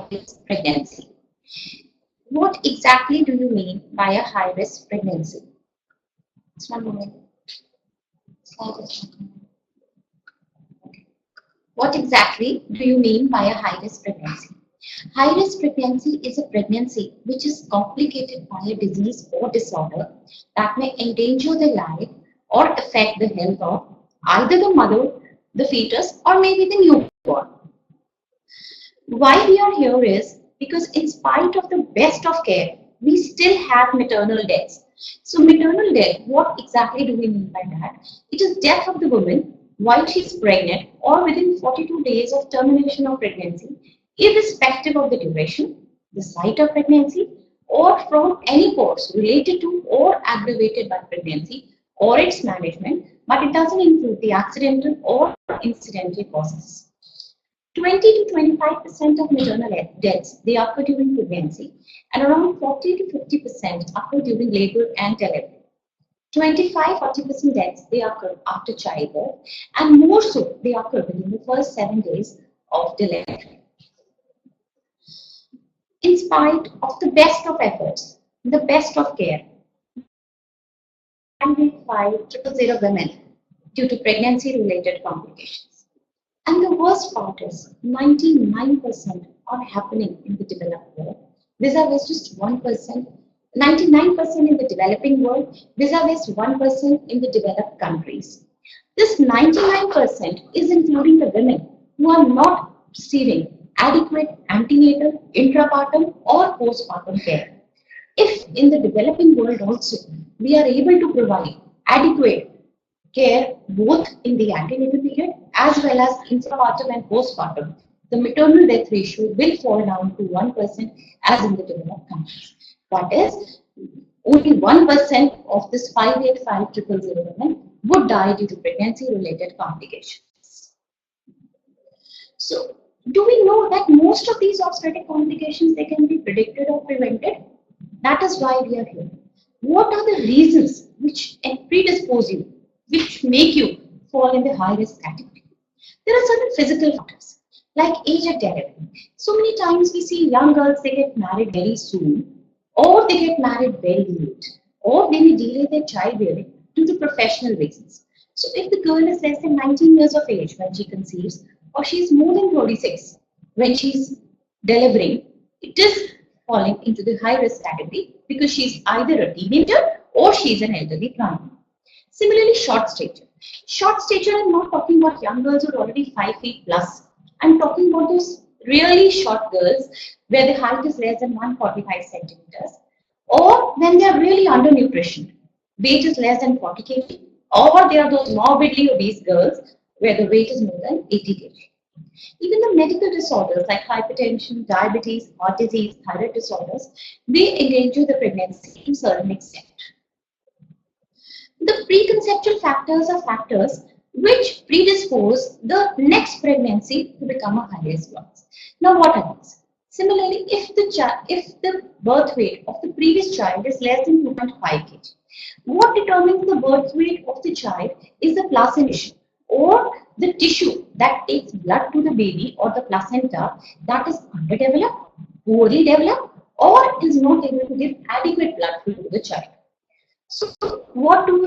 high-risk pregnancy. What exactly do you mean by a high-risk pregnancy? Just one moment. What exactly do you mean by a high-risk pregnancy? High-risk pregnancy is a pregnancy which is complicated by a disease or disorder that may endanger the life or affect the health of either the mother, the fetus, or maybe the newborn. Why we are here is because in spite of the best of care, we still have maternal deaths. So maternal death, what exactly do we mean by that? It is death of the woman while she is pregnant or within 42 days of termination of pregnancy, irrespective of the duration, the site of pregnancy, or from any cause related to or aggravated by pregnancy or its management, but it doesn't include the accidental or incidental causes. 20 to 25% of maternal deaths, they occur during pregnancy, and around 40 to 50% occur during labor and delivery. 25-40% deaths, they occur after childbirth, and more so, they occur within the first 7 days of delivery. In spite of the best of efforts, the best of care, 5,000 women due to pregnancy-related complications. And the worst part is 99% are happening in the developed world, vis-a-vis just 1%, 99% in the developing world, vis-a-vis 1% in the developed countries. This 99% is including the women who are not receiving adequate antenatal, intrapartum, or postpartum care. If in the developing world also we are able to provide adequate care both in the antenatal period as well as intrapartum and postpartum, the maternal death ratio will fall down to 1% as in the developed countries. That is, only 1% of this 585,000 women would die due to pregnancy-related complications. So, do we know that most of these obstetric complications, they can be predicted or prevented? That is why we are here. What are the reasons which predispose you, which make you fall in the high-risk category? There are certain physical factors, like age at delivery. So many times we see young girls, they get married very soon, or they get married very late, or they may delay their childbearing due to professional reasons. So if the girl is less than 19 years of age when she conceives, or she is more than 36 when she is delivering, it is falling into the high-risk category because she is either a teenager or she is an elderly client. Similarly, short stature. Short stature, I'm not talking about young girls who are already 5 feet plus. I'm talking about those really short girls where the height is less than 145 centimeters, or when they are really undernutrition, weight is less than 40 kg, or they are those morbidly obese girls where the weight is more than 80 kg. Even the medical disorders like hypertension, diabetes, heart disease, thyroid disorders, they endanger the pregnancy to a certain extent. The pre-conceptual factors are factors which predispose the next pregnancy to become a high-risk one. Now, what are these? Similarly, if the birth weight of the previous child is less than 2.5 kg, what determines the birth weight of the child is the placenta, or the tissue that takes blood to the baby, or the placenta, that is underdeveloped, poorly developed, or is not able to give adequate blood flow to the child. So what do?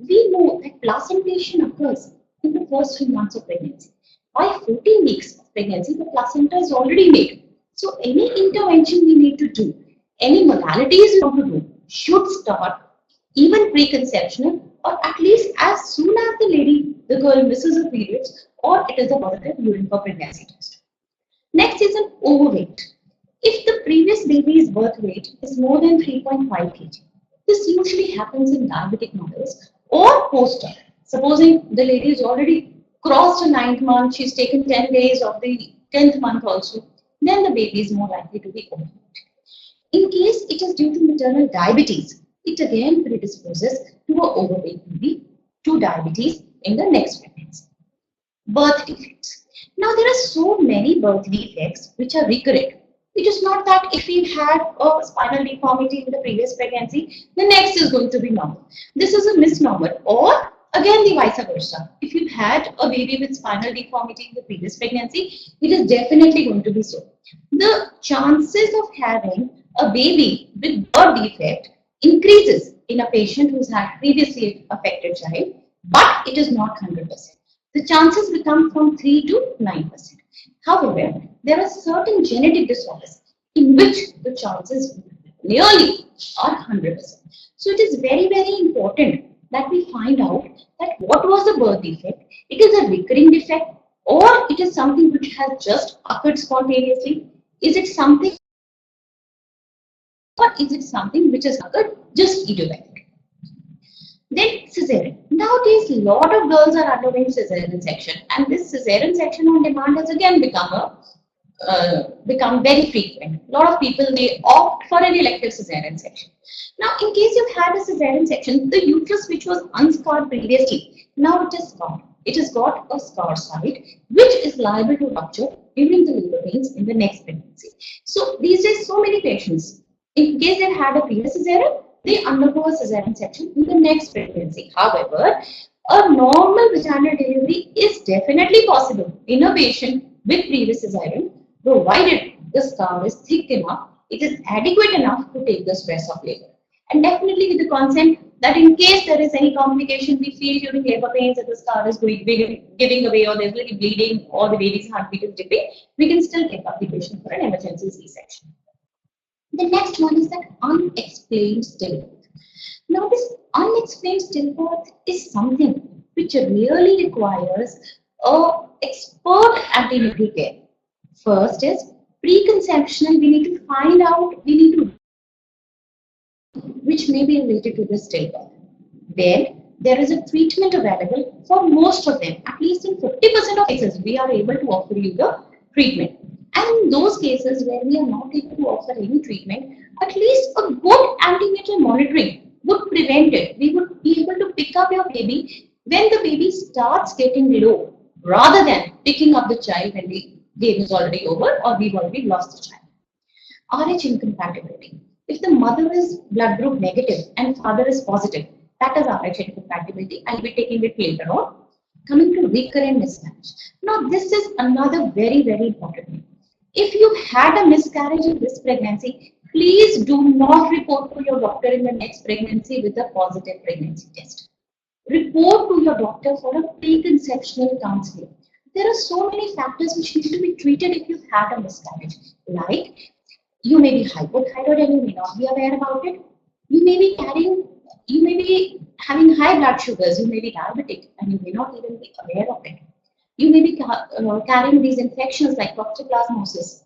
We know that placentation occurs in the first 3 months of pregnancy. By 14 weeks of pregnancy, the placenta is already made. So any intervention we need to do, any modalities we want to do, should start even pre-conceptional, or at least as soon as the girl misses her periods, or it is a positive urine for pregnancy test. Next is an overweight. If the previous baby's birth weight is more than 3.5 kg, this usually happens in diabetic mothers or post-term. Supposing the lady is already crossed the 9th month, she's taken 10 days of the 10th month also, then the baby is more likely to be overweight. In case it is due to maternal diabetes, it again predisposes to an overweight baby to diabetes in the next pregnancy. Birth defects. Now there are so many birth defects which are recurrent. It is not that if we've had a spinal deformity in the previous pregnancy, the next is going to be normal. This is a misnomer or Again, the vice versa. If you had a baby with spinal deformity in the previous pregnancy, it is definitely going to be so. The chances of having a baby with birth defect increases in a patient who's had previously affected child, but it is not 100%. The chances become from 3 to 9%. However, there are certain genetic disorders in which the chances nearly are 100%. So it is very, very important that we find out that what was the birth defect, it is a recurring defect, or it is something which has just occurred spontaneously. Is it something, or is it something which has occurred just idiopathic? Then cesarean. Nowadays, a lot of girls are undergoing cesarean section, and this cesarean section on demand has again become very frequent. A lot of people, they opt for an elective cesarean section. Now, in case you've had a cesarean section, the uterus which was unscarred previously, now it is scarred. It has got a scar site which is liable to rupture during the labor pains in the next pregnancy. So these days, so many patients, in case they've had a previous cesarean, they undergo a cesarean section in the next pregnancy. However, a normal vaginal delivery is definitely possible in a patient with previous cesarean, provided the scar is thick enough, it is adequate enough to take the stress of labor. And definitely with the consent that in case there is any complication we feel during labor pains that the scar is giving away, or there's a little bleeding, or the baby's heartbeat is dipping, we can still take up the patient for an emergency C-section. The next one is that unexplained stillbirth. Now, this unexplained stillbirth is something which really requires expert antenatal care. First is pre-conceptional. We need to find out, which may be related to the stillbirth. Then there is a treatment available for most of them. At least in 50% of cases, we are able to offer you the treatment. And in those cases where we are not able to offer any treatment, at least a good antenatal monitoring would prevent it. We would be able to pick up your baby when the baby starts getting low, rather than picking up the child when the game is already over or we've already lost the child. RH incompatibility. If the mother is blood group negative and father is positive, that is RH incompatibility. I'll be taking it later on. Coming to recurrent miscarriage. Now, this is another very, very important thing. If you had a miscarriage in this pregnancy, please do not report to your doctor in the next pregnancy with a positive pregnancy test. Report to your doctor for a pre-conceptual counseling. There are so many factors which need to be treated if you've had a miscarriage. Like, you may be hypothyroid and you may not be aware about it. You may be having high blood sugars, you may be diabetic and you may not even be aware of it. You may be carrying these infections like toxoplasmosis,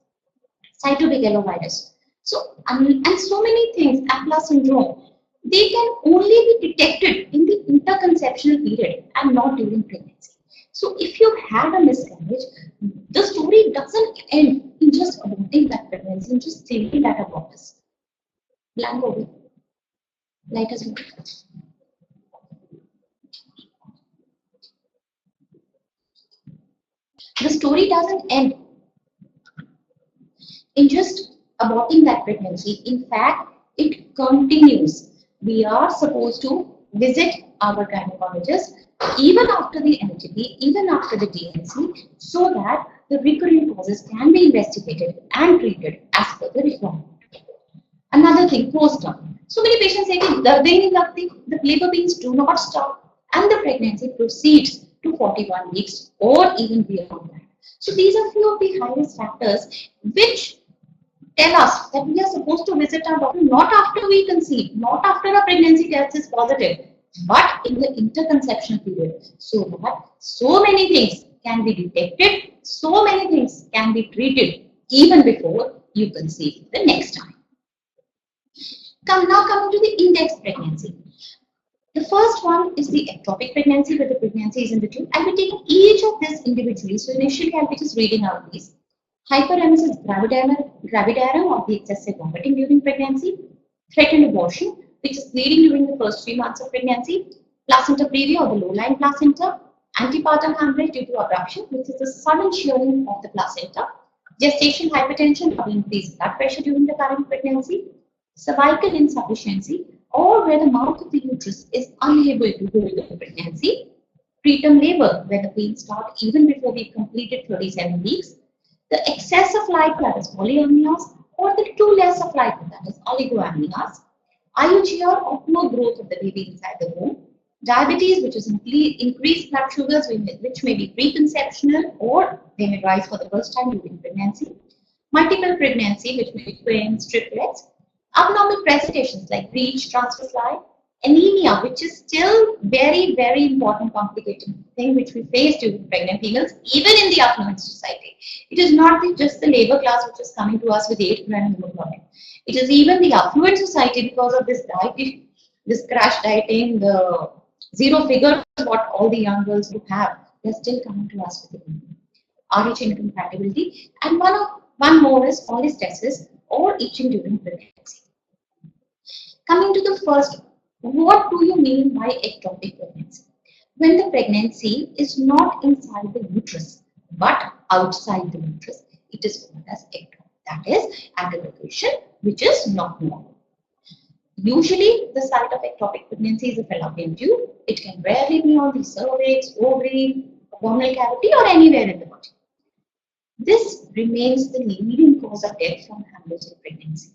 cytomegalovirus. So, and so many things, Apla syndrome, they can only be detected in the interconceptional period and not during pregnancy. So, if you had a miscarriage, the story doesn't end in just aborting that pregnancy, in just thinking that abort is. Blank over. Light as well. The story doesn't end in just aborting that pregnancy. In fact, it continues. We are supposed to visit our gynecologist even after the MTP, even after the DNC, so that the recurrent causes can be investigated and treated as per the requirement. Another thing, postpartum. So many patients say that the labor pains do not stop and the pregnancy proceeds to 41 weeks or even beyond that. So these are few of the high-risk factors which tell us that we are supposed to visit our doctor not after we conceive, not after a pregnancy test is positive, but in the interconception period, so that so many things can be detected, so many things can be treated even before you conceive the next time. Now coming to the index pregnancy. The first one is the ectopic pregnancy, where the pregnancy is in the tube. I'll be taking each of these individually. So initially I'll be just reading out these. Hyperemesis gravidarum, or the excessive vomiting during pregnancy. Threatened abortion, which is bleeding during the first 3 months of pregnancy. Placenta previa, or the low-lying placenta. Antepartum hemorrhage due to abruption, which is the sudden shearing of the placenta. Gestational hypertension, or increased blood pressure during the current pregnancy. Cervical insufficiency, or where the mouth of the uterus is unable to hold the pregnancy, preterm labor, where the pain starts even before we've completed 37 weeks, the excess of light, that is polyamnios, or the too less of light, that is oligoamnios, IUGR, or poor growth of the baby inside the womb, diabetes, which is increased blood sugars, which may be preconceptional or they may rise for the first time during pregnancy, multiple pregnancy, which may be twins, triplets, abnormal presentations like breech, transverse lie, anemia, which is still very, very important complicated thing which we face during pregnant females, even in the affluent society. It is not just the labor class which is coming to us with 8 grand hemoglobin. It is even the affluent society because of this diet, this crash dieting, the zero figures what all the young girls do have. They're still coming to us with the RH incompatibility, and one more is cholestasis or itching during pregnancy. Coming to the first, what do you mean by ectopic pregnancy? When the pregnancy is not inside the uterus but outside the uterus, it is called as ectopic. That is at a location which is not normal. Usually, the site of ectopic pregnancy is a fallopian tube. It can rarely be on the cervix, ovary, abdominal cavity, or anywhere in the body. This remains the leading cause of death from hemorrhage in pregnancy.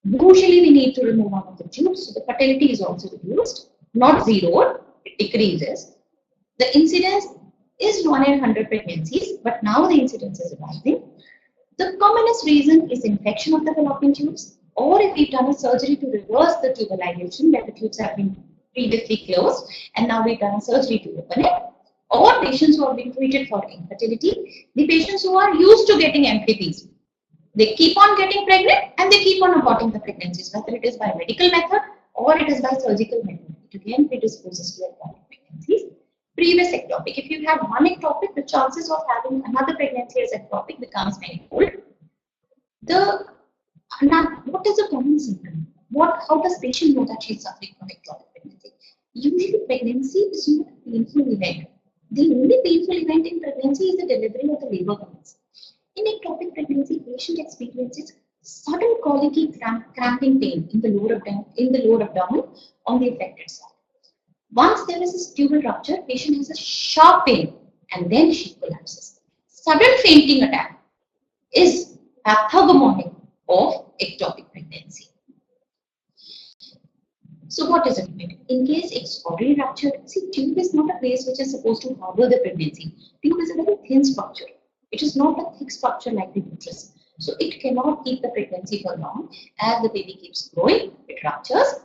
Usually, we need to remove one of the tubes, so the fertility is also reduced, not zeroed, it decreases. The incidence is 1 in 100 pregnancies, but now the incidence is rising. The commonest reason is infection of the fallopian tubes, or if we've done a surgery to reverse the tubal ligation, where the tubes have been previously closed, and now we've done a surgery to open it, or patients who have been treated for infertility, the patients who are used to getting MPPs. They keep on getting pregnant and they keep on aborting the pregnancies, whether it is by medical method or it is by surgical method. It again predisposes to aborting pregnancies. Previous ectopic. If you have one ectopic, the chances of having another pregnancy as ectopic becomes manifold. What is a common symptom? How does patient know that she is suffering from ectopic pregnancy? Usually, pregnancy is not a painful event. The only painful event in pregnancy is the delivery of the labor pains. In ectopic pregnancy, patient experiences sudden colicky cramping pain in the lower abdomen on the affected side. Once there is a tubal rupture, patient has a sharp pain and then she collapses. Sudden fainting attack is pathognomonic of ectopic pregnancy. So what is it? In case it's already ruptured, see, tube is not a place which is supposed to harbor the pregnancy. Tube is a very thin structure. It is not a thick structure like the uterus. So it cannot keep the pregnancy for long. As the baby keeps growing, it ruptures.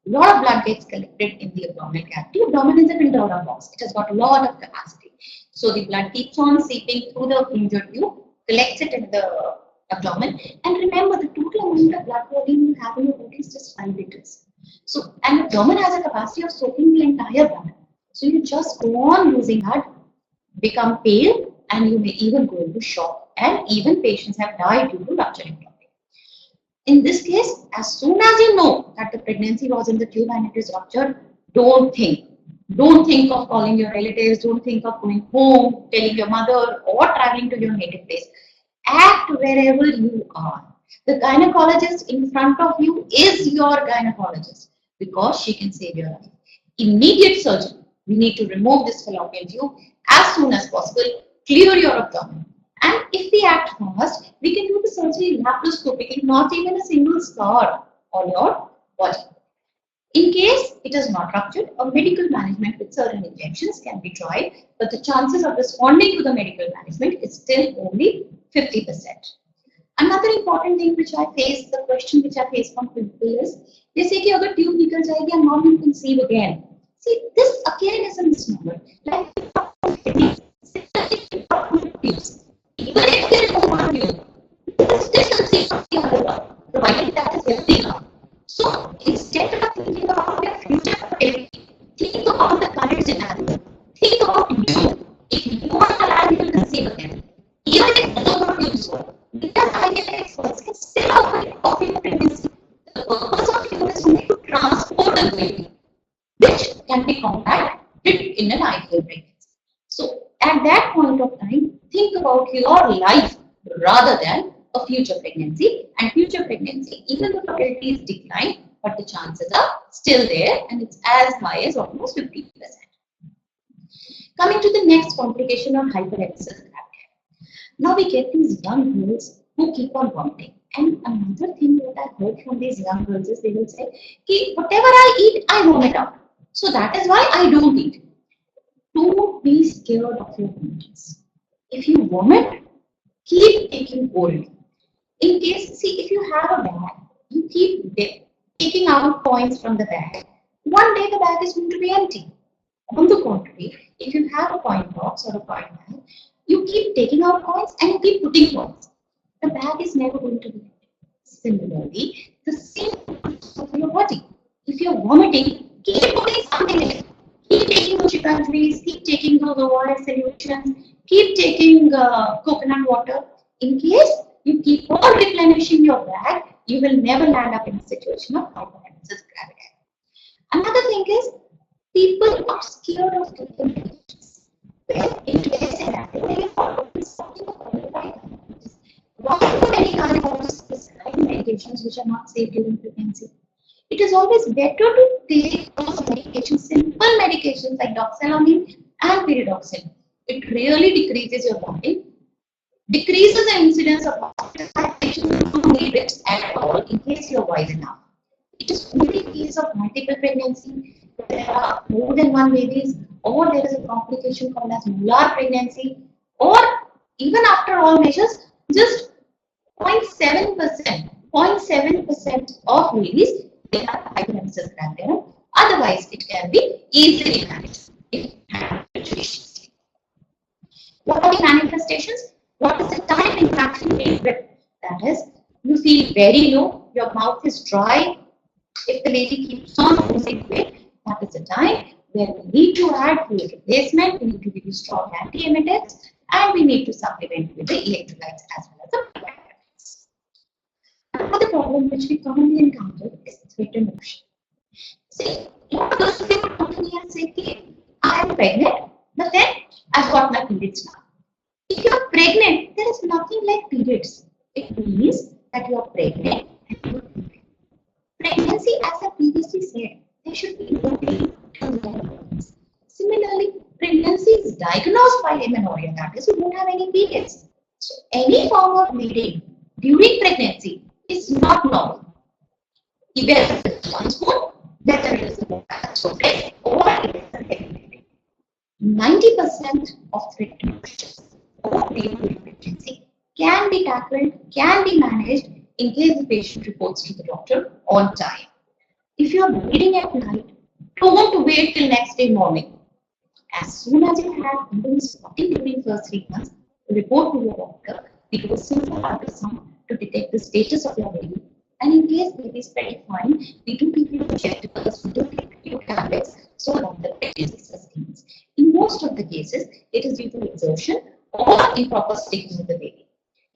A lot of blood gets collected in the abdominal cavity. Abdomen is a Pandora box. It has got a lot of capacity. So the blood keeps on seeping through the injured tube, collects it in the abdomen. And remember, the total amount of blood volume you have in your body is just 5 liters. So an abdomen has a capacity of soaking the entire blood. So you just go on losing blood, become pale, and you may even go into shock. And even patients have died due to rupturing ectopic. In this case, as soon as you know that the pregnancy was in the tube and it is ruptured, don't think. Don't think of calling your relatives. Don't think of going home, telling your mother, or traveling to your native place. Act wherever you are. The gynecologist in front of you is your gynecologist because she can save your life. Immediate surgery. We need to remove this fallopian tube as soon as possible. Clear your abdomen. And if we act fast, we can do the surgery laparoscopically, not even a single scar on your body. In case it is not ruptured, a medical management with certain injections can be tried, but the chances of responding to the medical management is still only 50%. Another important thing which I face, the question which I face from people is, they say that if tube nikal jayegi and mom will conceive again. See, this again is a misnomer. Like, even if there is one tube, you can still conceive of the other one, provided that is healthy enough. So instead of thinking about your future fertility, think about the current scenario. Think about you. If you are alive, you will conceive again. Even if both of you so, because IVF experts can still offer your pregnancy. The purpose of you is only to transport the baby, which can be compacted in an ideal pregnancy. So at that point of time, think about your life rather than a future pregnancy. And future pregnancy, even the fertility is declined, but the chances are still there, and it's as high as almost 50%. Coming to the next complication of hyperemesis gravidarum. Now we get these young girls who keep on vomiting. And another thing that I heard from these young girls is they will say, whatever I eat, I vomit out. So that is why I don't eat. Don't be scared of your vomits. If you vomit, keep taking orally. In case, see, if you have a bag, you keep taking out coins from the bag. One day the bag is going to be empty. On the contrary, if you have a coin box or a coin bag, you keep taking out coins and you keep putting coins. The bag is never going to be empty. Similarly, the same for your body. If you're vomiting, keep putting something in it. Keep taking those chicanteries, keep taking those ORS solutions, keep taking coconut water. In case you keep on replenishing your bag, you will never land up in a situation of hyperemesis gravidarum. Another thing is, people are scared of taking medications. Well, in today's scenario, they follow something called hyperemesis. Why do many gynecologists prescribe medications which are not safe during pregnancy? It is always better to take those medications, simple medications like doxylamine and pyridoxine. It really decreases your vomiting, decreases the incidence of hospitalization. You don't need it at all in case you're wise enough. It is only in case of multiple pregnancy, there are more than one babies, or there is a complication called as molar pregnancy, or even after all measures, just 0.7% of babies they have hyperemesis gravidarum. Otherwise, it can be easily managed if handled judiciously. What are the manifestations? What is the time infection with? That is, you feel very low, your mouth is dry. If the lady keeps on losing weight, that is the time where we need to add fluid replacement, we need to give you strong antiemetics, and we need to supplement with the electrolytes as well as the probiotics. Another problem which we commonly encounter is threatened motion. See, those people come to me and say, I am pregnant, but then I've got my periods now. If you are pregnant, there is nothing like periods. It means that you are pregnant and you are pregnant. Pregnancy, as I previously said, there should be no pain and no problems. Similarly, pregnancy is diagnosed by amenorrhea, that is, you don't have any periods. So, any form of bleeding during pregnancy is not normal. Either it is one spoon, whether it is a socket, or it is a heavy bleeding. 90% of threatened motions or pain during pregnancy can be tackled, can be managed in case the patient reports to the doctor on time. If you are bleeding at night, don't wait till next day morning. As soon as you have even spotting during first 3 months, report to your doctor. We do a simple ultrasound to detect the status of your baby. And in case baby is very fine, we do give you injectables, we do give you tablets so that the pregnancy sustains. In most of the cases, it is due to exertion or improper sticking with the baby.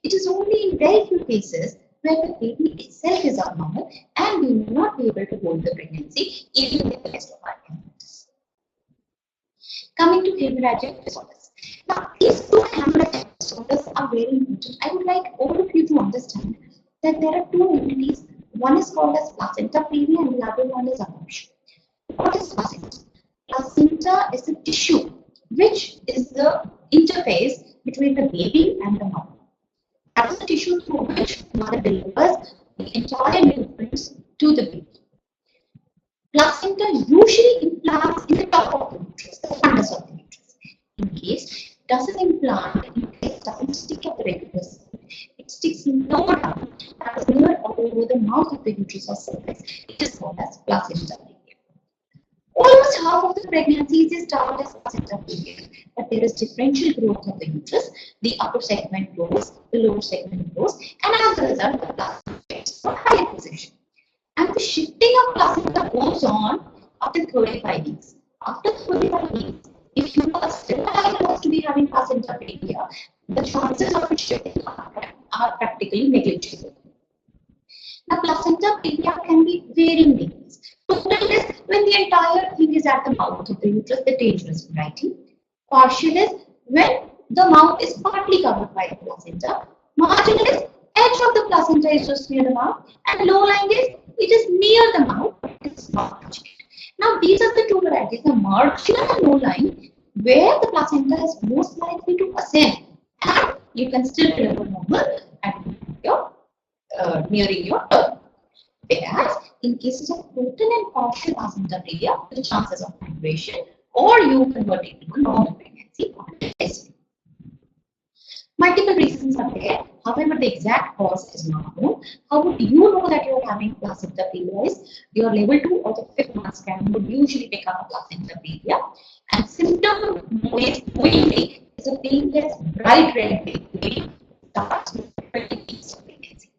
It is only in very few cases where the baby itself is abnormal and we may not be able to hold the pregnancy even with the rest of our parents. Coming to hemorrhagic disorders. Now, these two hemorrhagic disorders are very important. I would like all of you to understand that there are two entities. One is called as placenta previa and the other one is abruption. What is placenta? Placenta is a tissue which is the interface between the baby and the mother. That is the tissue through which mother delivers the entire nutrients to the baby. Placenta usually implants in the top of the uterus, the fundus of the uterus. In case it doesn't implant, in case it doesn't stick at the regular site, it sticks lower down, that is near or over the mouth of the uterus or cervix. It is called as placenta previa. Almost half of the pregnancies is started as placenta previa, but there is differential growth of the uterus. The upper segment grows, the lower segment grows, and as a result, the placenta gets a higher position. And the shifting of placenta goes on after 35 weeks. After 35 weeks, if you are still diagnosed to be having placenta previa, the chances of it shifting are practically negligible. Now, placenta previa can be varying degrees. Total is when the entire thing is at the mouth of the uterus, the dangerous variety. Partial is when the mouth is partly covered by the placenta. Marginal is edge of the placenta is just near the mouth, and low lying is it is near the mouth that is the marginal no line where the placenta is most likely to ascend, and you can still deliver normal at your nearing your term. Whereas in cases of total and partial placenta previa, the chances of migration or you converting to a normal pregnancy are less. Multiple reasons are there. However, the exact cause is not known. How would you know that you are having placenta previa? Is your level 2 or the 5th month scan would usually pick up a placenta previa, and symptom mainly is a painless bright red bleeding starts with 20 weeks of pregnancy.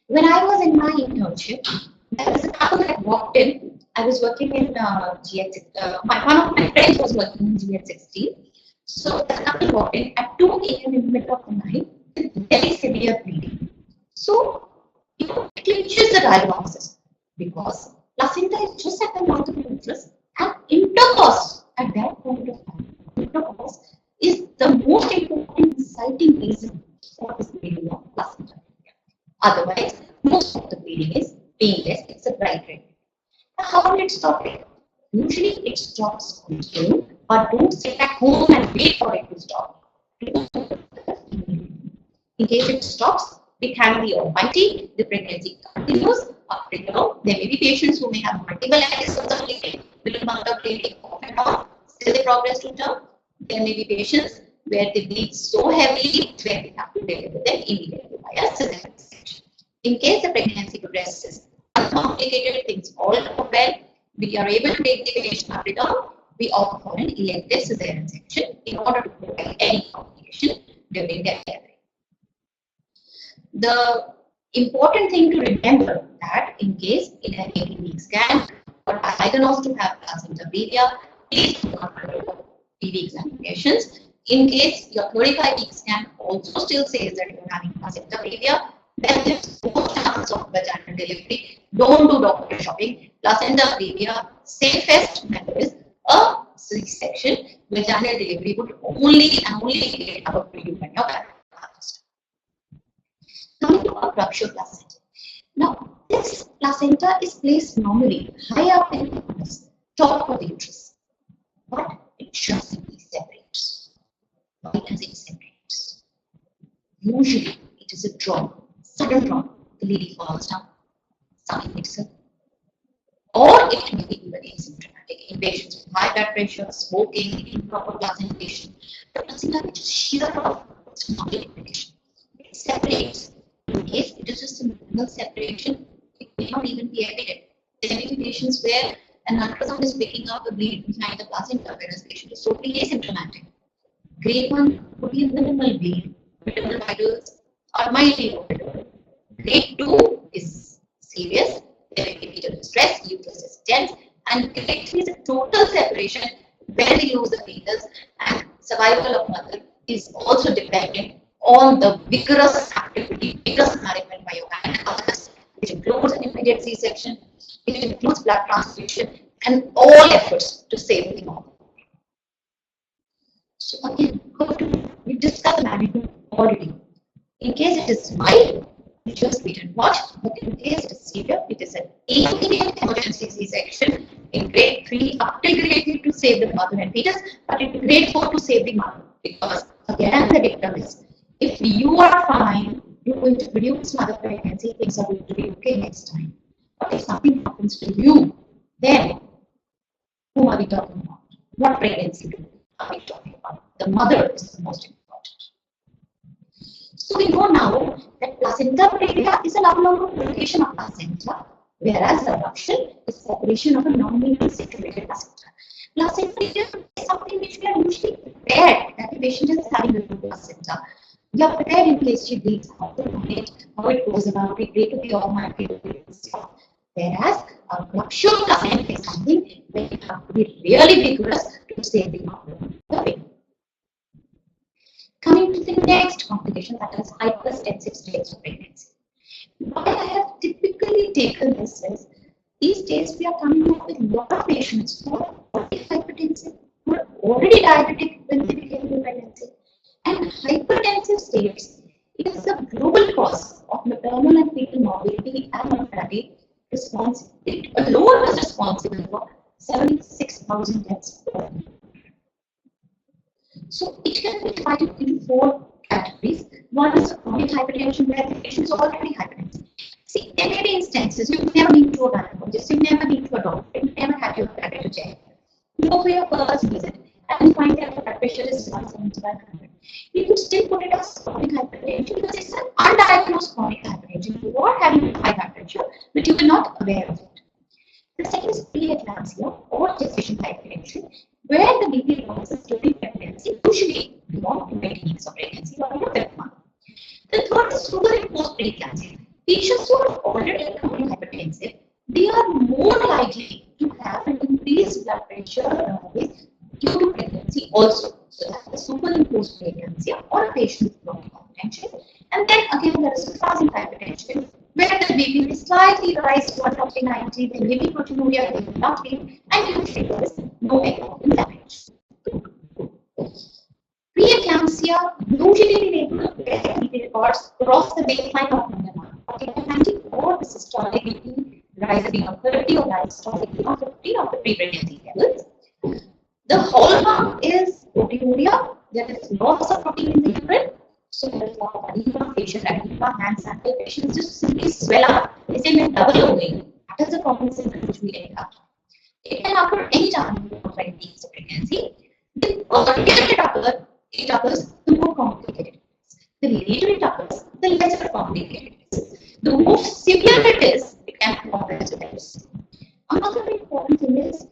When I was in my internship, there was a couple that walked in. I was working in GH. One of my friends was working in GH16. So the couple walked in at 2 a.m. in the middle of the night with very severe bleeding. So it clinches the diagnosis because placenta is just at the mouth of the uterus, and intercourse at that point of time. Intercourse is the most important inciting reason for this bleeding of placenta. Otherwise, most of the bleeding is painless. It's a bright red. Now, how will it stop it? Usually it stops on its own, but don't sit at home and wait for it to stop. In case it stops, we thank the Almighty, the pregnancy continues up till now. There may be patients who may have multiple episodes of bleeding, little amount of bleeding off and on, still they progress to term. There may be patients where they bleed so heavily where we have to deliver them immediately by a cesarean section. In case the pregnancy progresses uncomplicated, things all go well, we are able to take the patient up to term, we opt for an elective cesarean section in order to prevent any complication during their care. The important thing to remember that in case in an 18-week scan or diagnosed to have placenta previa, please do not undergo PV examinations. In case your 35-week scan also still says that you are having placenta previa, then there's no chance of vaginal delivery. Don't do doctor shopping. Placenta previa, safest method is a C-section. Vaginal delivery would only get out for you when you're gynecologist. Coming to abruption placenta. Now, this placenta is placed normally high up in the uterus, top of the uterus, but it just simply separates. Why does it separate? Usually, it is a drop, sudden drop. The lady falls down, something hits her, or it may be even asymptomatic in patients with high blood pressure, smoking, improper placentation. The placenta will just shear off. It's not an indication. It separates. In case it is just a minimal separation, it may not even be evident. There may be patients where an ultrasound is picking up a bleed behind the placenta, whereas the patient is totally asymptomatic. Grade 1 would be a minimal bleed, minimal vitals, or mildly orbital. Grade 2 is serious. There may be fetal distress, uterus is tense, and grade 3 is a total separation where we lose the fetus, and survival of mother is also dependent on the vigorous activity, vigorous management by your gynecologist, which includes an immediate C-section, which includes blood transfusion, and all efforts to save the mother. So again, we discussed the management already. In case it is mild, we just wait and watch. But in case it is severe, it is an immediate emergency C-section in grade 3 up till grade 3 to save the mother and fetus, but in grade 4 to save the mother. Because again, the dictum is, if you are fine, you're going to produce mother pregnancy, things are going to be okay next time. But if something happens to you, then whom are we talking about? What pregnancy are we talking about? The mother is the most important. So we know now that placenta previa is an abnormal location of placenta, whereas abruption is separation of a normally situated placenta. Placenta previa is something which we are usually prepared that the patient is having a placenta. We are prepared in case she bleeds out the moment, how it goes about, we pray to the Almighty to stop. Whereas abruption placenta is something where you have to be really vigorous to save the mother. Coming to the next complication, that is hypertensive states of pregnancy. Why I have typically taken this is, these days we are coming up with a lot of patients who are already hypertensive, who are already diabetic when they begin the pregnancy. And hypertensive states is the global cause of maternal and fetal morbidity and mortality. It alone is responsible for 76,000 deaths per year. So it can be divided into 4 categories. One is chronic hypertension, where the patient is already hypertensive. See, there may be instances you've never been to a gynecologist, you've never been to a doctor, you've never had your blood pressure checked. You go for your first visit and you find that your blood pressure is 170/100. You can still put it as chronic hypertension because it's an undiagnosed chronic hypertension. You are having high blood pressure, but you are not aware of it. The second is preeclampsia or gestational hypertension, where the BP rises during pregnancy, usually beyond 20 weeks of pregnancy or more than 1 month. The third is superimposed preeclampsia. Patients who are already chronic hypertensive, they are more likely to have an increased blood pressure due to pregnancy also. So that's the superimposed preeclampsia or a patient with chronic hypertension. And then again there is transit hypertension, where the BP will slightly rise to 140/90, then lipoproteinuria will not be, and usually there is no ectopic damage. Preeclampsia usually enabled where BP records cross the baseline of 140/90 or the systolic BP rise beyond 30 or diastolic beyond 50 of the pre-pregnancy levels. The hallmark is proteinuria. There is loss of protein in the urine. So there is a lot of edema, facial edema, hand sample patients just simply swell up. They say may double away. That is a common symptom which we encounter. It can occur anytime before 20 weeks of pregnancy. The earlier it occurs, the more complicated it is. The later it occurs, the lesser complicated it is. The more severe it is, it can progress with this. Another important thing is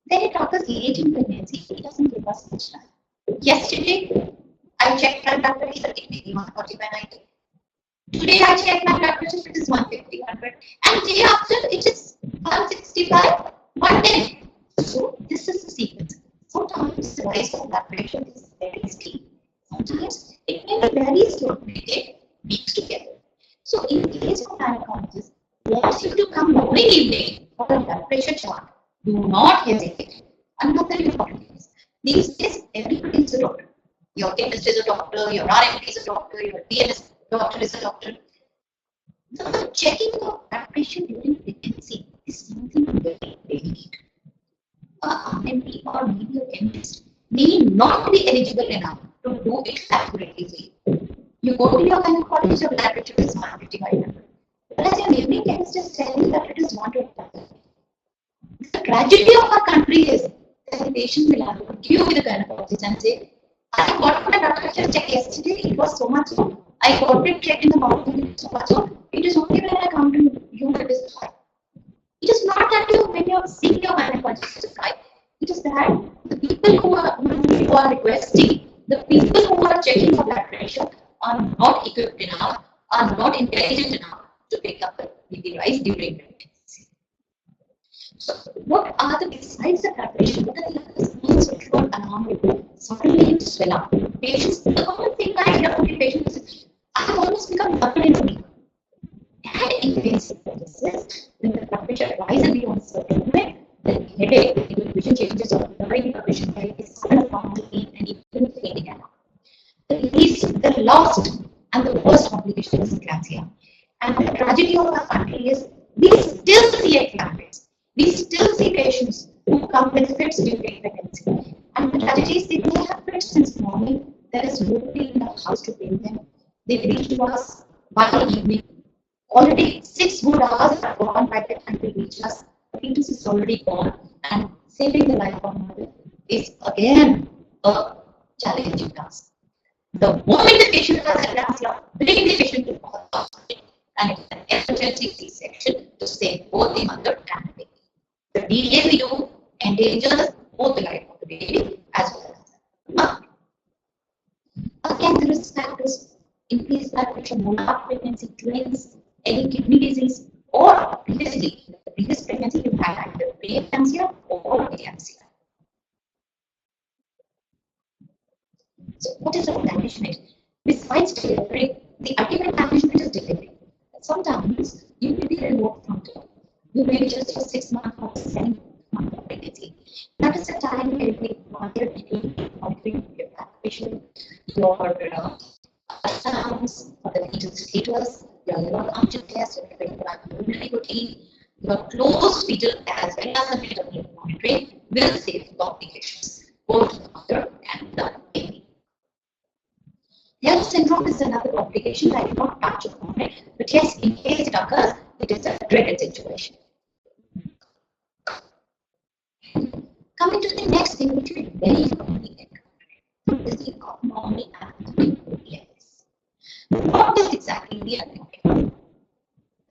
when it occurs late in pregnancy, it doesn't give us much time. Yesterday, I checked my blood pressure, it may be 140/90. Today, I checked my blood pressure, it is 150/100. And day after, it is 165/110. So, this is the sequence. Sometimes the rise of blood pressure is very steep. Sometimes it may be very slow, it may take weeks to get there. So, in case of gynecologist wants you to come morning evening for a blood pressure chart, do not hesitate. Another important thing is, these days everybody is a doctor. Your dentist is a doctor, your RMP is a doctor, your PNS doctor is a doctor. The checking of blood pressure during pregnancy is something very delicate. A RMP or maybe a chemist may not be eligible enough to do it accurately. You go to your gynecologist, your blood pressure is 150/100. Whereas your neighboring chemist is telling you that it is 120. The tragedy of our country is that the patient will have to queue with the gynecologist and say, I got my blood pressure checked yesterday, it was so much so. I got it checked in the morning, it was so much so. It is only when I come to you that it is high. It is not that when you are seeing your gynecologist it is high. It is that the people who are requesting, the people who are checking for blood pressure are not equipped enough, are not intelligent enough to pick up the BP rise during pregnancy. So, what are the, besides the blood pressure, what are the other signs which will alarm you? Suddenly you swell up. Patients, the common thing I hear from the patients is, I have almost become double in a week. And in basic purposes, when the blood pressure rises beyond a certain point, the headache, the vision changes, or the brain vision is sudden formal pain and even fading out. The last and the worst complication is eclampsia. And the tragedy of our country is we still see eclampsia. We still see patients who come with fits during pregnancy. And the tragedy is they may have fits since morning. There is nobody in the house to bring them. They reach to us by the evening. Already 6 good hours have gone by the time they reach us. The fetus is already gone. And saving the life of mother is again a challenging task. The moment the patient has eclampsia, bring the patient to the hospital and it's an emergency C-section to save both the mother and the baby. The delay we do endangers both the life of the baby as well as the mother. Again, the risk factors: increased blood pressure, molar pregnancy, twins, any kidney disease, or previously, in the previous pregnancy, you had either preeclampsia or eclampsia. So, what is the management? Besides delivery, the ultimate management is delivery. Sometimes you may be removed from job. You may be just for 6 months or 7 months of pregnancy. That is the time where we monitor monitoring your blood pressure, your ultrasounds for the fetal status, your liver function test, your urinary routine, your closed fetal as well as the fetal monitoring will save complications, both to the mother and the baby. Health syndrome is another complication I did not touch upon it, but yes, in case it occurs, it is a dreaded situation. Coming to the next thing, which is very complicated, is the abnormal anatomy of PIS. What is exactly the anatomy?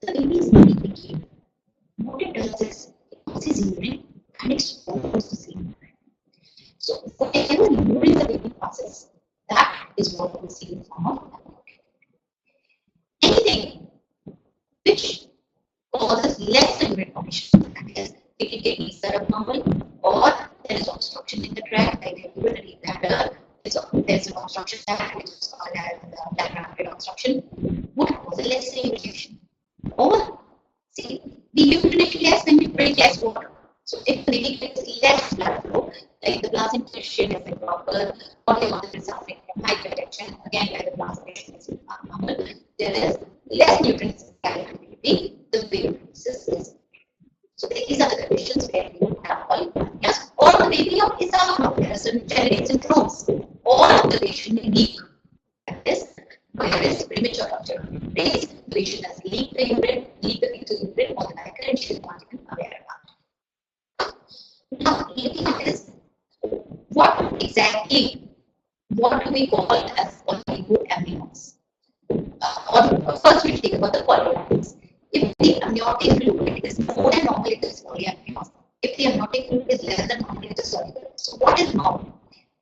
The baby is very big. What it does is it passes urine and it swallows the same urine. So whatever urine the baby passes, that is what we see in the form of abnormality. Anything which causes less than urine formation, that is, it can get either abnormal or there is obstruction in the tract, like the urinary bladder, there is an obstruction that which is called as diaphragmatic obstruction, would cause a less irritation. Or, see, the urinary less when we drink less water. So, if the baby gets less blood flow, like the placentation is improper, or the mother is suffering from hypertension, again, like the placentation is abnormal, there is less nutrients carried to the baby, the baby is. So these are the conditions where you have polypharmacias, or the baby is abnormal. There are certain genetic syndromes, or the patient may leak. That is, where is premature rupture of the brains, the patient has leaked the urine, leaked the fetal urine, or the liquor, and she is not even aware about it. Now, looking at this, what exactly, what do we call as oligoamnios? First, we'll think about the polyamnios. If the amniotic fluid is more than normal, it is polyamnios. If the amniotic fluid is less than normal, it is cervical. So what is normal?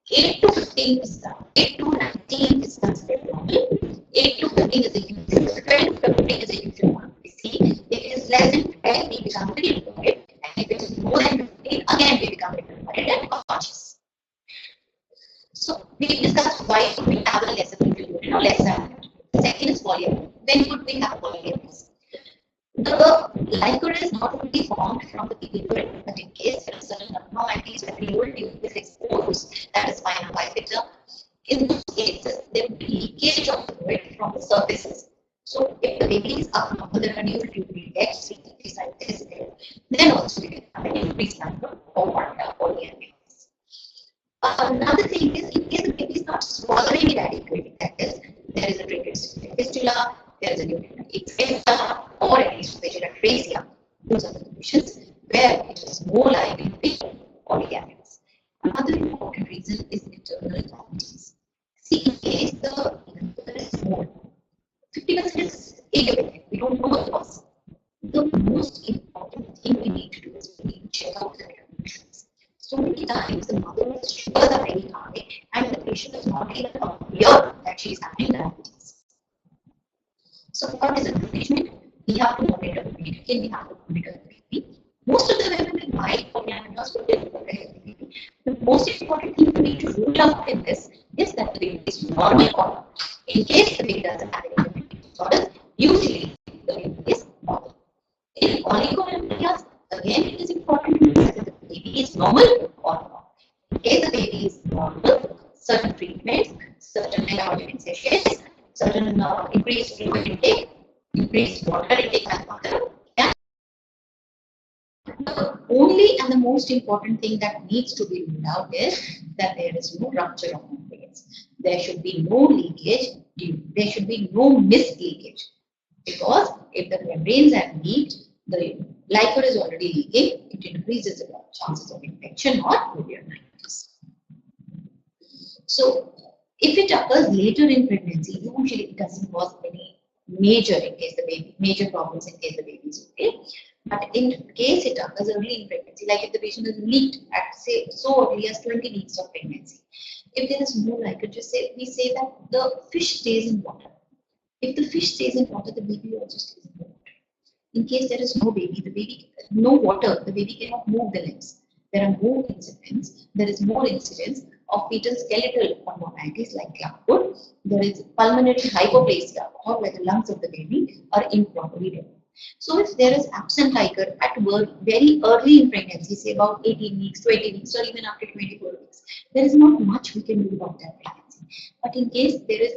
8 to 15 is 8 to 19 is considered normal. 8 to 15 is a usual. 12 to 15 is a usual one. We see if it is less than 12, we become very worried, and if it is more than 15, again we become very worried and conscious. So we discussed why should we have a lesser urine or lesser amniotic. The second is polyamnios. When could we have polyamnios? The liquor is not only formed from the urine, but in case there are certain abnormalities where the urine is exposed, that is fine and bifitter. In those cases, there will be leakage of fluid from the surfaces. So, if the baby is abnormal, there are new fluid X, then also we can have an increased number of polyamnios. Another thing is, in case the baby is not swallowing it adequately, that is, there is a tracheal fistula, there is a Ectopic Pregnancy, or at least atresia. Those are the conditions where it is more likely to be polyamnios. Another important reason is internal cavities. See, in case the there is more, 50% is idiopathic. We don't know the cause. The most important thing we need to do is we need to check out the conditions. So many times the mother's sugars are very high and the patient is not even aware that she is having diabetes. So what is the management? We have to monitor the baby, we have to monitor the baby. Most of the women with mild polyamnios will monitor the baby. The most important thing we need to rule out in this is that the baby is normal or not. In case the baby doesn't have any genetic disorders, usually the baby is normal. In oligoamnios, again it is important to know whether the baby is normal or not. In case the baby is normal, certain treatments, certain hemorrhagic certain increased fluid intake, increased water intake by mother, and the only and the most important thing that needs to be ruled out is that there is no rupture of membranes. There should be no leakage, there should be no missed leakage. Because if the membranes are leaked, the liquor is already leaking, it increases the chances of infection or urinary. So, if it occurs later in pregnancy, usually it doesn't cause any major problems in case the baby is okay. But in case it occurs early in pregnancy, like if the patient is leaked at say so early as 20 weeks of pregnancy, if there is no liquor, we say that the fish stays in water. If the fish stays in water, the baby also stays in water. In case there is no water, the baby cannot move the limbs. There are more incidents. There is more incidence of fetal skeletal abnormalities like clubfoot. There is pulmonary hypoplasia, or where the lungs of the baby are improperly developed. So if there is absent liquor at birth very early in pregnancy, say about 18 weeks, 20 weeks, or even after 24 weeks, there is not much we can do about that pregnancy. But in case there is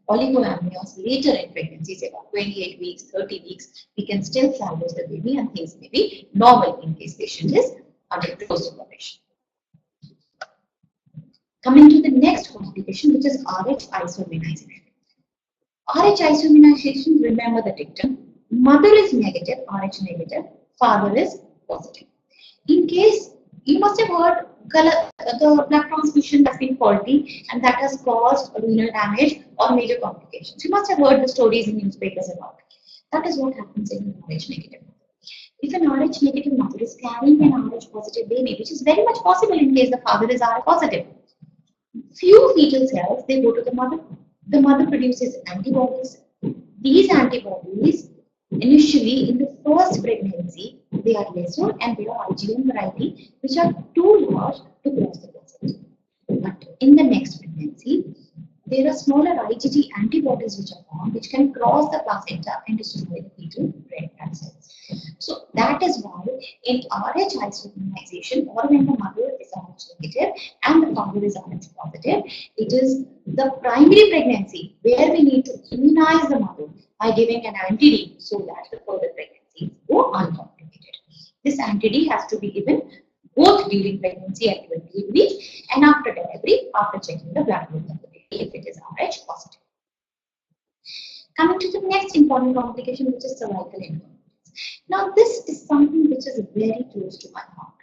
oligoamnios later in pregnancy, say about 28 weeks, 30 weeks, we can still salvage the baby and things may be normal in case patient is under close supervision. Coming to the next complication, which is RH isoimmunization. RH isoimmunization, remember the dictum. Mother is negative, RH negative, father is positive. In case, you must have heard the blood transfusion has been faulty and that has caused renal damage or major complications. You must have heard the stories in newspapers about it. That is what happens in an RH negative. If an RH negative mother is carrying an RH positive baby, which is very much possible in case the father is RH positive, few fetal cells, they go to the mother. The mother produces antibodies. These antibodies, initially in the first pregnancy, they are lesser and they are IgM variety, which are too large to cross the placenta. But in the next pregnancy, there are smaller IgG antibodies which are formed, which can cross the placenta and destroy the fetal red blood cells. So that is why in RH isoimmunization, or when the mother is RH negative and the father is RH positive, it is the primary pregnancy where we need to immunize the mother by giving an anti-D so that the further pregnancies go uncomplicated. This anti-D has to be given both during pregnancy at 28 weeks and after delivery, after checking the blood group of the baby if it is RH positive. Coming to the next important complication, which is cervical incompetence. Now, this is something which is very close to my heart.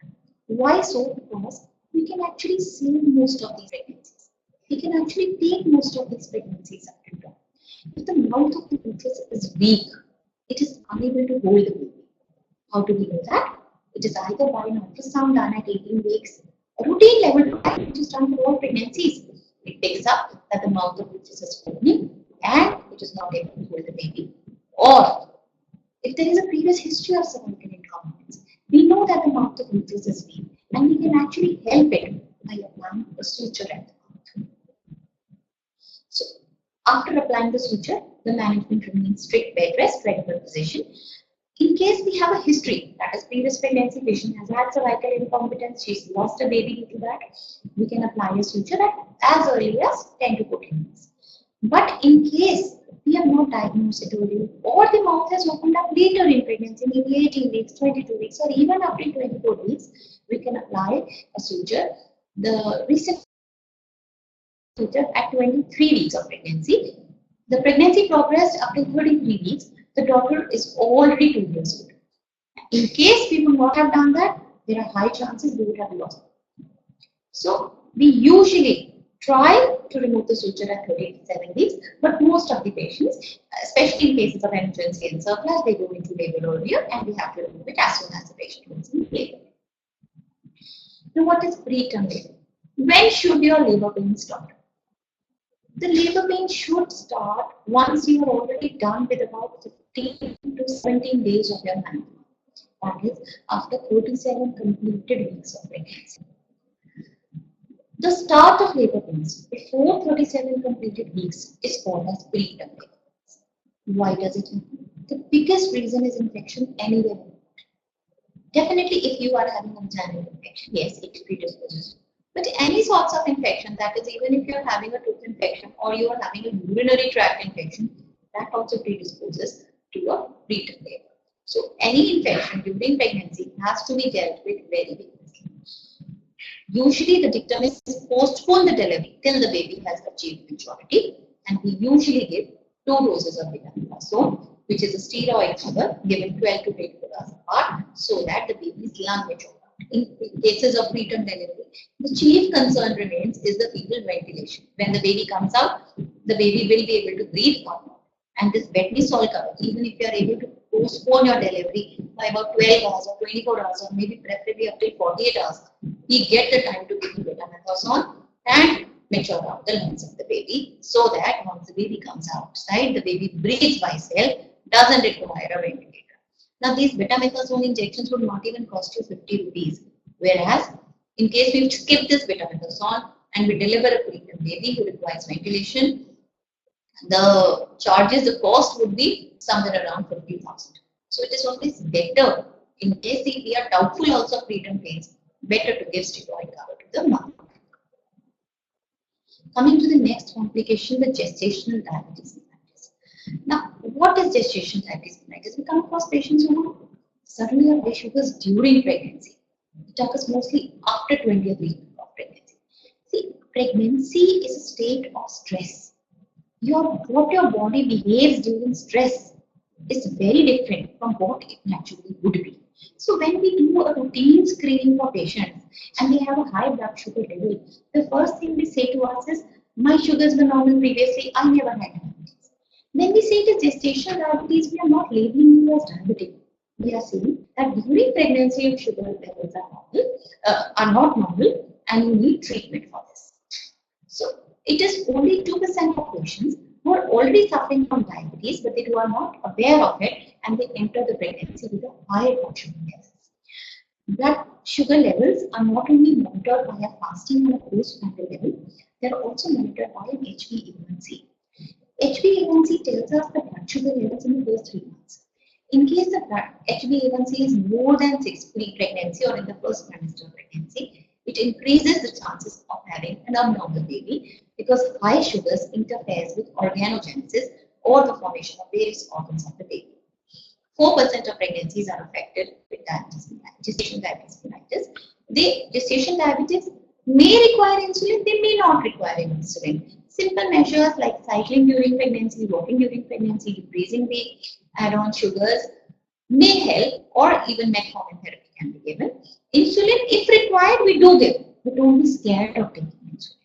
Why so? Because we can actually save most of these pregnancies. We can actually take most of these pregnancies up to term. If the mouth of the uterus is weak, it is unable to hold the baby. How do we know that? It is either by an ultrasound done at 18 weeks, a routine level trial which is done for all pregnancies. It picks up that the mouth of the uterus is opening and it is not able to hold the baby. Or if there is a previous history of cervical incompetence, we know that the mouth of the uterus is weak and we can actually help it by applying a suture at the mouth. So, after applying the suture, the management remains strict bed rest, credible position. In case we have a history, that is previous pregnancy, patient has had cervical incompetence, she's lost a baby due to that, we can apply a suture at as early as 10 to 14 weeks. But in case we have not diagnosed it early, or the mouth has opened up later in pregnancy, maybe 18 weeks, 22 weeks, or even up to 24 weeks, we can apply a suture. The recent suture at 23 weeks of pregnancy. The pregnancy progressed up to 33 weeks. The daughter is already 2 years old. In case we would not have done that, there are high chances we would have lost. So we usually try to remove the suture at 37 weeks, but most of the patients, especially in cases of emergency and surplus, they go into labor earlier and we have to remove it as soon as the patient goes into labor. Now, what is preterm labor? When should your labor pain start? The labor pain should start once you are already done with about 15 to 17 days of your menopause. That is, after 37 completed weeks of pregnancy. The start of labor pains before 37 completed weeks is called as preterm labor. Why does it happen? The biggest reason is infection anywhere. Definitely, if you are having a vaginal infection, yes, it predisposes. But any sorts of infection, that is, even if you are having a tooth infection or you are having a urinary tract infection, that also predisposes to a preterm labor. So, any infection during pregnancy has to be dealt with very vigorously. Usually, the dictum is postpone the delivery till the baby has achieved maturity, and we usually give 2 doses of vitamin, which is a steroid cover given 12 to 24 hours apart, so that the baby's lung mature. In cases of preterm delivery, the chief concern remains is the fetal ventilation. When the baby comes out, the baby will be able to breathe or not. And this Betnisol cover, even if you are able to postpone your delivery by about 12 hours or 24 hours or maybe preferably up to 48 hours, we get the time to give the betamethasone and mature out the lungs of the baby, so that once the baby comes outside, the baby breathes by itself, doesn't require a ventilator. Now, these betamethasone injections would not even cost you 50 rupees. Whereas, in case we skip this betamethasone and we deliver a preterm baby who requires ventilation, the charges, the cost would be somewhere around 50,000. So, it is always better, in case we are doubtful also of preterm pains, better to give steroid cover to the mother. Coming to the next complication, the gestational diabetes. Now, what is gestational diabetes mellitus? We come across patients who suddenly have high sugars during pregnancy. It occurs mostly after 20th week of pregnancy. See, pregnancy is a state of stress. What your body behaves during stress is very different from what it naturally would be. So when we do a routine screening for patients and they have a high blood sugar level, the first thing they say to us is, my sugars were normal previously, I never had diabetes. When we say it is gestational diabetes, we are not labeling you as diabetic. We are saying that during pregnancy your sugar levels are not normal and you need treatment for this. So it is only 2% of patients who are already suffering from diabetes, but they are not aware of it and they enter the pregnancy with a high blood sugar levels. Blood sugar levels are not only monitored by a fasting and a postnatal level, they are also monitored by an HbA1c. HbA1c tells us the blood sugar levels in the first 3 months. In case the HbA1c is more than 6 pre-pregnancy or in the first trimester of pregnancy, it increases the chances of having an abnormal baby because high sugars interferes with organogenesis or the formation of various organs of the baby. 4% of pregnancies are affected with diabetes, gestational diabetes mellitus. Gestational diabetes may require insulin, they may not require insulin. Simple measures like cycling during pregnancy, walking during pregnancy, decreasing the add-on sugars may help, or even metformin therapy can be given. Insulin, if required, we do give, but don't be scared of taking insulin.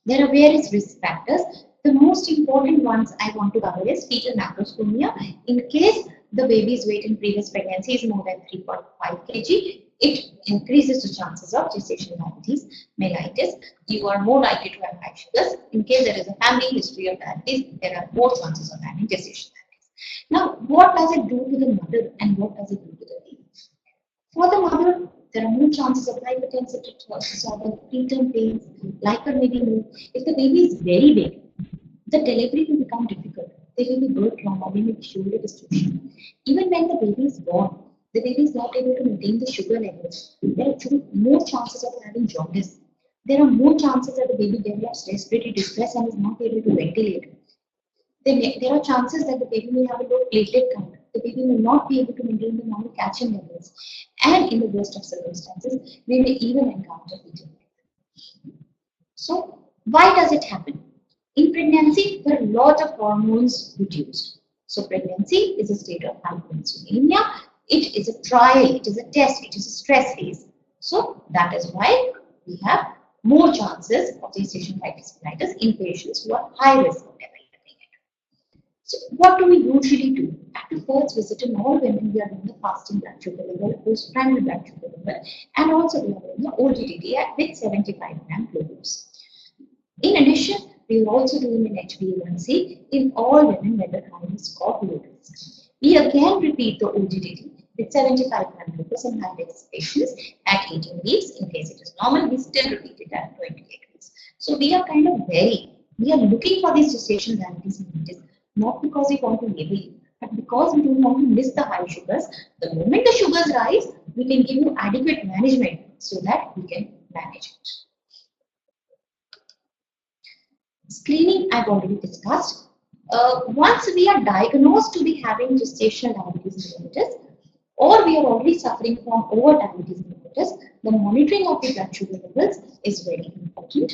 There are various risk factors. The most important ones I want to cover is fetal macrostomia. In case the baby's weight in previous pregnancy is more than 3.5 kg, it increases the chances of gestational diabetes mellitus. You are more likely to have high sugars. In case there is a family history of diabetes, there are more chances of having gestational diabetes. Now, what does it do to the mother and what does it do to the baby? For the mother, there are more chances of hypertensive disorder, preterm pains, liquor may be moved. If the baby is very big, the delivery will become difficult. There will be birth trauma, there may be shoulder distortion. Even when the baby is born, the baby is not able to maintain the sugar levels. There are more chances of having jaundice. There are more chances that the baby develops respiratory distress and is not able to ventilate. There are chances that the baby may have a low platelet count. The baby may not be able to maintain the normal calcium levels. And in the worst of circumstances, we may even encounter fetal death. So, why does it happen? In pregnancy, there are a lot of hormones produced. So, pregnancy is a state of hyperinsulinemia. It is a trial, it is a test, it is a stress phase. So, that is why we have more chances of gestational diabetes mellitus in patients who are high risk of developing it. So, what do we usually do? At the first visit in all women, we are doing the fasting blood sugar level, postprandial blood sugar level, and also we are doing the OGTT with 75 gram glucose. In addition, we are also doing an HbA1c in all women whether high risk or low risk. We again repeat the OGTT with 75 gram glucose in high risk patients at 18 weeks. In case it is normal, we still repeat it at 28 weeks. So we are kind of we are looking for these gestational diabetes mellitus, not because we want to label it, but because we don't want to miss the high sugars. The moment the sugars rise, we can give you adequate management so that we can manage it. Screening I've already discussed. Once we are diagnosed to be having gestational diabetes mellitus, or we are already suffering from over diabetes mellitus, the monitoring of the blood sugar levels is very important.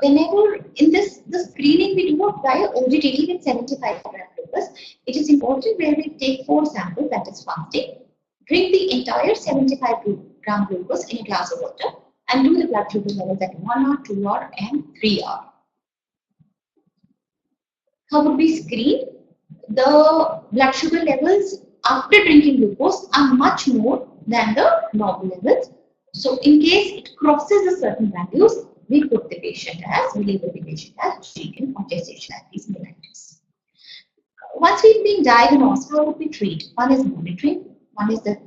Whenever in the screening we do not via OGTT with 75 gram glucose, it is important where we take 4 samples, that is fasting, drink the entire 75 gram glucose in a glass of water, and do the blood sugar levels at 1 hour, 2 hour, and 3 hour. How would we screen? The blood sugar levels after drinking glucose are much more than the normal levels. So, in case it crosses a certain values, we label the patient as treating for gestational diabetes mellitus. Once we've been diagnosed, how would we treat? One is monitoring. One is the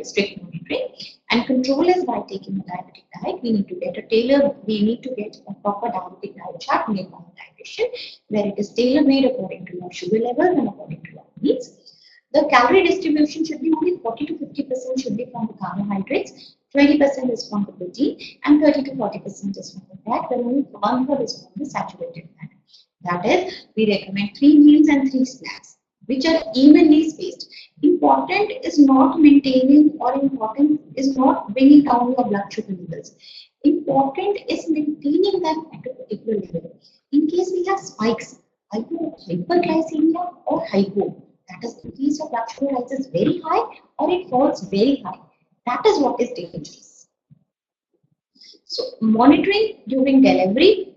strict monitoring, and control is by taking a diabetic diet. We need to get a proper diabetic diet chart made by a dietitian, where it is tailor-made according to your sugar levels and according to your needs. The calorie distribution should be only 40 to 50% should be from the carbohydrates, 20% is from the protein, and 30 to 40% is from the fat, where only 1/3 is from the saturated fat. That is, we recommend 3 meals and 3 snacks, which are evenly spaced. Important is not maintaining, or important is not bringing down your blood sugar levels. Important is maintaining them at a particular level. In case we have spikes, either hyperglycemia or hypo, that is in case your blood sugar rises very high or it falls very high. That is what is dangerous. So monitoring during delivery,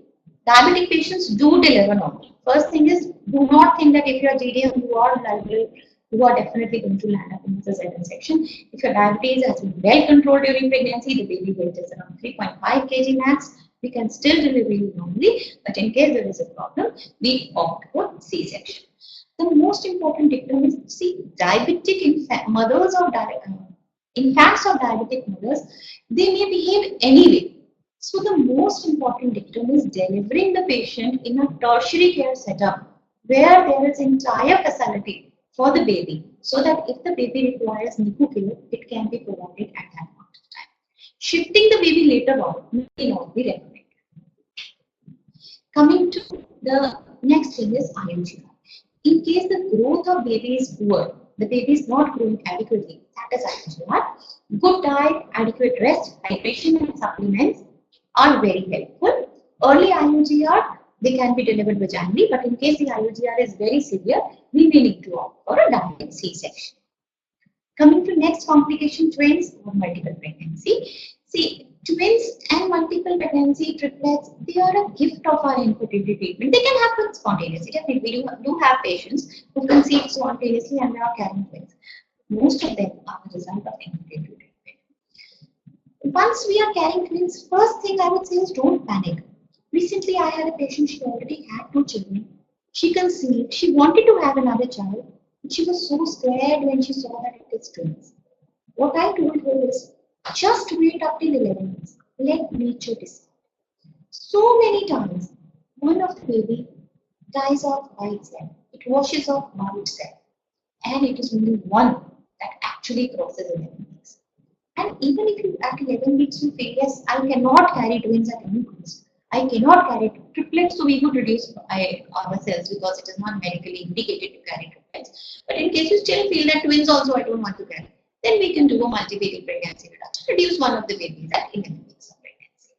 diabetic patients do deliver normally. First thing is, do not think that if you are GDM, you are liable, you are definitely going to land up in the cesarean section. If your diabetes has been well controlled during pregnancy, the baby weight is around 3.5 kg max, we can still deliver you normally, but in case there is a problem, we opt for C-section. The most important dictum is, see, diabetic mothers or infants or diabetic mothers, they may behave anyway. So the most important dictum is delivering the patient in a tertiary care setup where there is entire facility for the baby, so that if the baby requires NICU care, it can be provided at that point of time. Shifting the baby later on may not be recommended. Coming to the next thing is IUGR. In case the growth of baby is poor, the baby is not growing adequately, that is IUGR. Good diet, adequate rest, hydration and supplements are very helpful. Early IUGR, they can be delivered vaginally, but in case the IUGR is very severe, we may need to opt for a direct C-section. Coming to next complication, twins or multiple pregnancy. See, twins and multiple pregnancy triplets, they are a gift of our infertility treatment. They can happen spontaneously. Definitely, we do have patients who conceive spontaneously and they are carrying twins. Most of them are the result of infertility treatment. Once we are carrying twins, first thing I would say is don't panic. Recently, I had a patient, she already had 2 children. She conceived, she wanted to have another child, but she was so scared when she saw that it is twins. What I told her is, just wait up till 11 months. Let nature decide. So many times, one of the baby dies off by itself. It washes off by itself. And it is only one that actually crosses 11 weeks. And even if you at 11 weeks you feel, yes, I cannot carry twins at any cost. I cannot carry triplets, so we would reduce ourselves because it is not medically indicated to carry triplets. But in case you still feel that twins also I don't want to carry, then we can do a multi-baby pregnancy reduction. Reduce one of the babies at 11 weeks of pregnancy.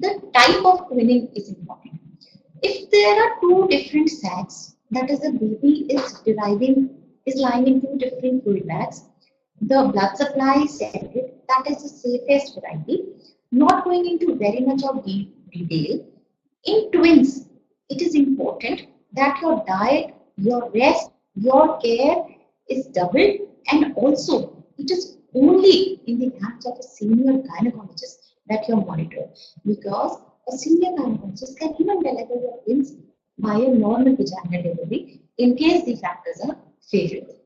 The type of twinning is important. If there are 2 different sacs, that is the baby is lying in 2 different fluid bags, the blood supply is separate, that is the safest variety. Not going into very much of detail. In twins, it is important that your diet, your rest, your care is doubled, and also it is only in the hands of a senior gynecologist that you monitor, because a senior gynecologist can even deliver your twins by a normal vaginal delivery in case the factors are favorable.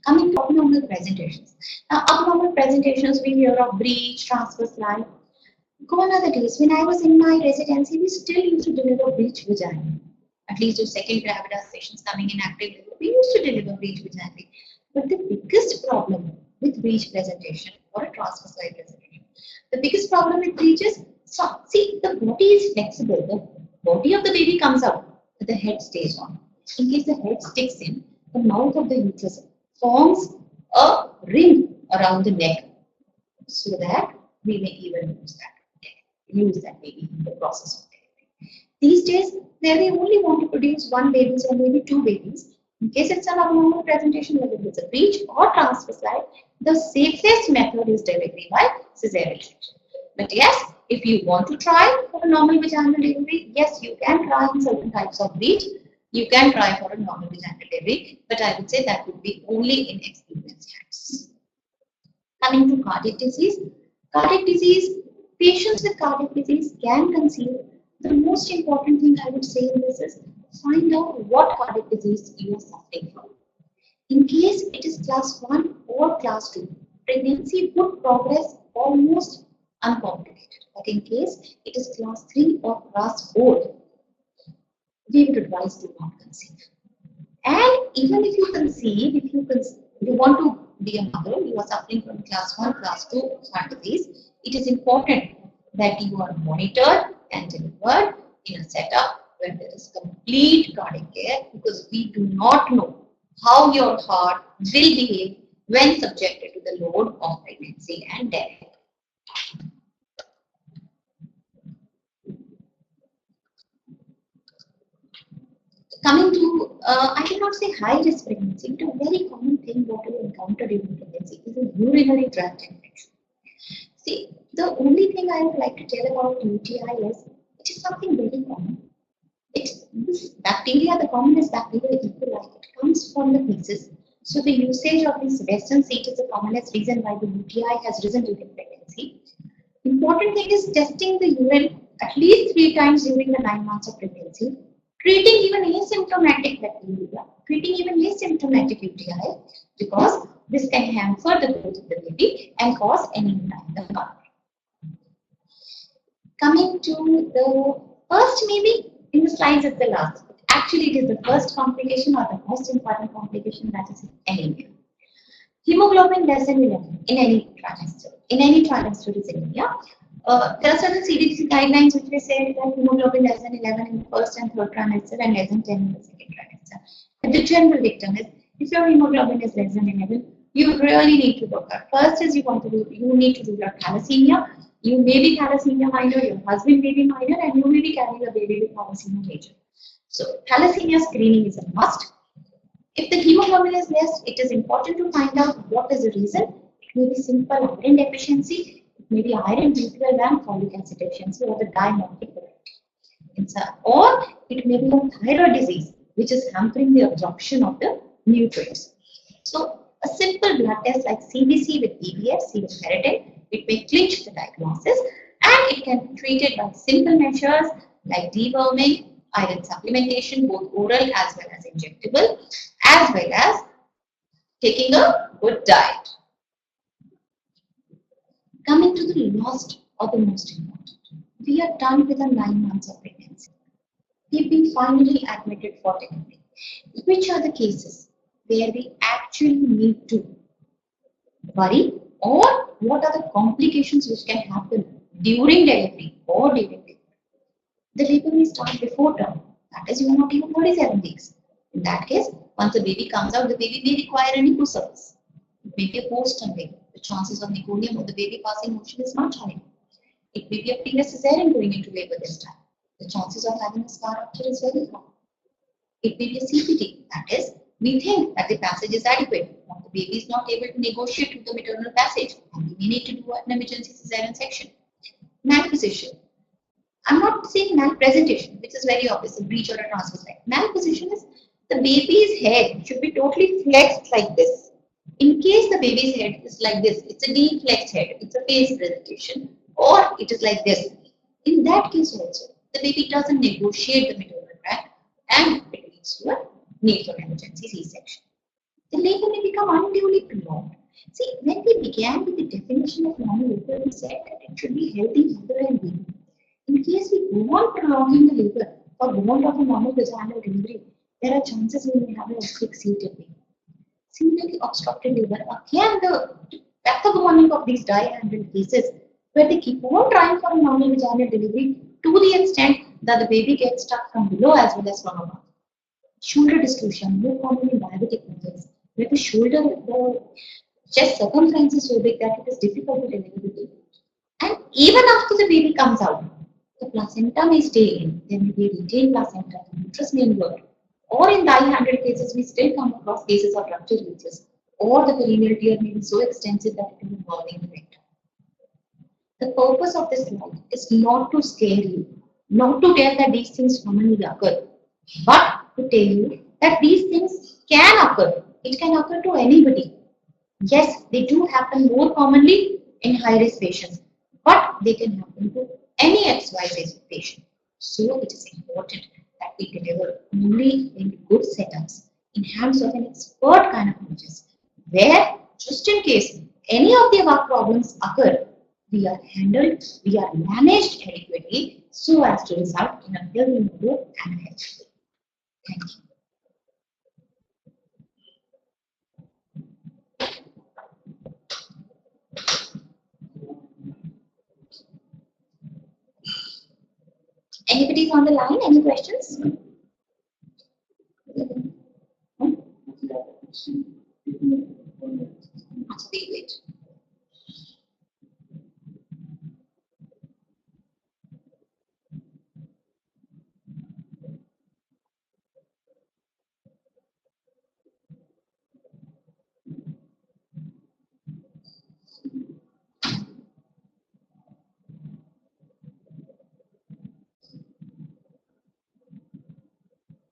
Coming to abnormal presentations. Now, abnormal presentations, we hear of breech, transverse line. Gone are the days when I was in my residency, we still used to deliver breech vaginally. At least your second gravidas patients coming in active labor, we used to deliver breech vaginally. But the biggest problem with breech presentation or a transverse line presentation, the biggest problem with breech is, so, see, the body is flexible. The body of the baby comes out, but the head stays on. In case the head sticks in, the mouth of the uterus forms a ring around the neck, so that we may even use that baby in the process of delivery. These days, where we only want to produce 1 baby or maybe 2 babies, in case it's an abnormal presentation, whether it's a breech or transverse line, the safest method is delivery by cesarean section. But yes, if you want to try for a normal vaginal delivery, yes, you can try in certain types of breech. You can try for a normal vaginal delivery, but I would say that would be only in experienced hands. Coming to cardiac disease. Cardiac disease, patients with cardiac disease can conceive. The most important thing I would say in this is find out what cardiac disease you are suffering from. In case it is class 1 or class 2, pregnancy would progress almost uncomplicated. But in case it is class 3 or class 4, we would advise to not conceive. And even if you conceive, if you want to be a mother, you are suffering from class 1, class 2 heart disease, it is important that you are monitored and delivered in a setup where there is complete cardiac care, because we do not know how your heart will behave when subjected to the load of pregnancy and death. Coming to, I will not say high risk pregnancy, but a very common thing what you encounter during pregnancy is a urinary tract infection. See, the only thing I would like to tell about UTI is it is something very common. It's this bacteria, the commonest bacteria E. coli, it comes from the feces. So the usage of this Western seat is the commonest reason why the UTI has risen during pregnancy. Important thing is testing the urine at least 3 times during the 9 months of pregnancy. Treating even asymptomatic bacteria, treating even asymptomatic UTI, because this can hamper the growth of the baby and cause anemia in the mother. Coming to the first, maybe in the slides at the last, actually it is the first complication or the most important complication, that is anemia. Hemoglobin less than 11 in any trimester is anemia. There are certain CDC guidelines which they say that hemoglobin less than 11 in the first and third trimester and less than 10 in the second trimester. But the general dictum is, if your hemoglobin is less than 11, you really need to look at. First is you need to do your thalassemia. You may be thalassemia minor, your husband may be minor, and you may be carrying a baby with thalassemia major. So thalassemia screening is a must. If the hemoglobin is less, it is important to find out what is the reason. It may be simple iron deficiency. Maybe iron, B12, and folic acid deficiency, or the diamotic variety. Or it may be a thyroid disease, which is hampering the absorption of the nutrients. So a simple blood test like CBC with PBS, serum ferritin, it may clinch the diagnosis, and it can be treated by simple measures like deworming, iron supplementation, both oral as well as injectable, as well as taking a good diet. Coming to the last or the most important, we are done with the 9 months of pregnancy. We've been finally admitted for delivery. Which are the cases where we actually need to worry, or what are the complications which can happen during delivery or during delivery? The labor may start before term, that is, you are not even 37 weeks. In that case, once the baby comes out, the baby may require a NICU service. It may be a post-term labor. The chances of meconium or the baby passing motion is much higher. It may be a previous cesarean going into labor this time. The chances of having a scar rupture is very high. It may be a CPT, that is, we think that the passage is adequate, but the baby is not able to negotiate with the maternal passage, and we may need to do an emergency cesarean section. Malposition. I'm not saying malpresentation, which is very obvious, a breech or a transverse leg. Malposition is the baby's head should be totally flexed like this. In case the baby's head is like this, it's a deflexed head, it's a face presentation, or it is like this. In that case also, the baby doesn't negotiate the maternal tract, and it leads to a need for emergency C-section. The labor may become unduly prolonged. See, when we began with the definition of normal labor, we said that it should be healthy mother and baby. In case we go on prolonging the labor or go on of a normal vaginal delivery, there are chances we may have an asphyxiated baby. Similarly, obstructed labor, again the pathognomonic of these dihandled cases, where they keep on trying for a normal vaginal delivery to the extent that the baby gets stuck from below as well as from above. Shoulder dystocia, more common in diabetic mothers, where the shoulder, the chest circumference is so big that it is difficult to deliver the baby. And even after the baby comes out, the placenta may stay in. There may be a retained placenta, the uterus may invert. Or in dihandled cases, we still come across cases of ruptured uterus, or the perineal tear may be so extensive that it is involving the rectum. The purpose of this slide is not to scare you, not to tell that these things commonly occur, but to tell you that these things can occur. It can occur to anybody. Yes, they do happen more commonly in high-risk patients, but they can happen to any XYZ patient. So it is important that we deliver only in good setups, in hands of an expert gynecologist, where just in case any of the above problems occur, we are handled, we are managed adequately so as to result in a healthy mother and a healthy baby. Thank you. Anybody's on the line? Any questions?